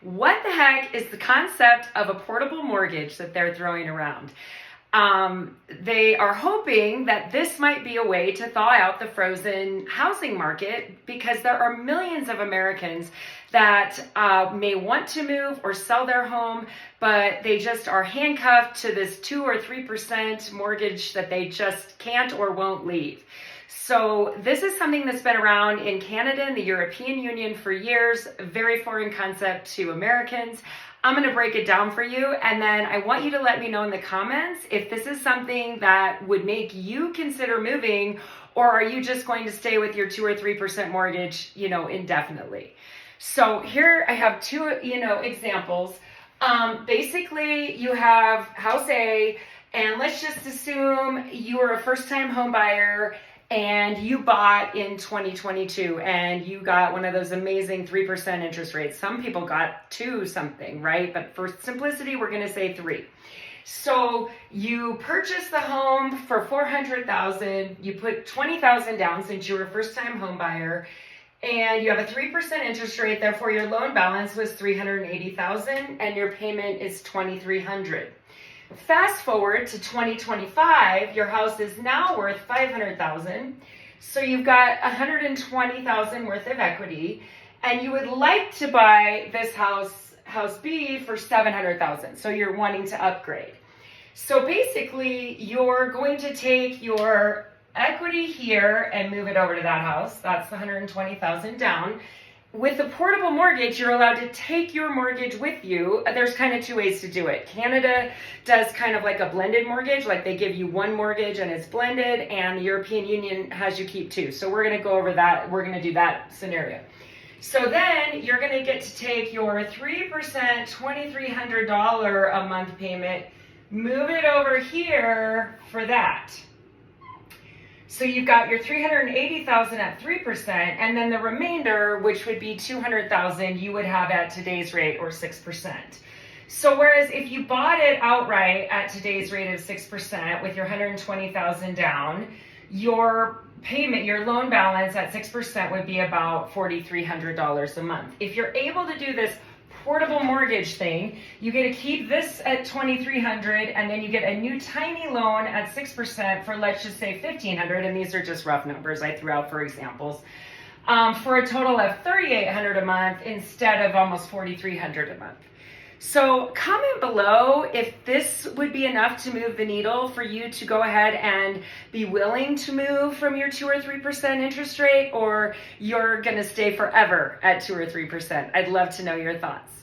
What the heck is the concept of a portable mortgage that they're throwing around? They are hoping that this might be a way to thaw out the frozen housing market, because there are millions of Americans that may want to move or sell their home, but they just are handcuffed to this 2 or 3% mortgage that they just can't or won't leave. So this is something that's been around in Canada and the European Union for years, a very foreign concept to Americans. I'm going to break it down for you, and then I want you to let me know in the comments if this is something that would make you consider moving, or are you just going to stay with your 2 or 3% mortgage, indefinitely. So here I have two, examples. Basically, you have house A, and let's just assume you are a first-time home buyer and you bought in 2022 and you got one of those amazing 3% interest rates. Some people got 2 something, right? But for simplicity, we're going to say 3. So you purchased the home for $400,000. You put $20,000 down since you were a first-time home buyer, and you have a 3% interest rate. Therefore, your loan balance was $380,000 and your payment is $2,300. Fast forward to 2025, your house is now worth $500,000. So you've got $120,000 worth of equity, and you would like to buy this house B, for $700,000. So you're wanting to upgrade. So basically, you're going to take your equity here and move it over to that house. That's the $120,000 down. With the portable mortgage, you're allowed to take your mortgage with you. There's kind of 2 ways to do it. Canada does kind of like a blended mortgage, like they give you one mortgage and it's blended, and the European Union has you keep 2. So we're going to go over that. We're going to do that scenario. So then you're going to get to take your 3%, $2,300 a month payment, move it over here for that. So you've got your $380,000 at 3%, and then the remainder, which would be $200,000, you would have at today's rate, or 6%. So whereas if you bought it outright at today's rate of 6% with your $120,000 down, your payment, your loan balance at 6% would be about $4,300 a month. If you're able to do this portable mortgage thing, you get to keep this at $2,300, and then you get a new tiny loan at 6% for, let's just say, $1,500, and these are just rough numbers I threw out for examples, for a total of $3,800 a month instead of almost $4,300 a month. So comment below if this would be enough to move the needle for you to go ahead and be willing to move from your 2 or 3% interest rate, or you're going to stay forever at 2 or 3%. I'd love to know your thoughts.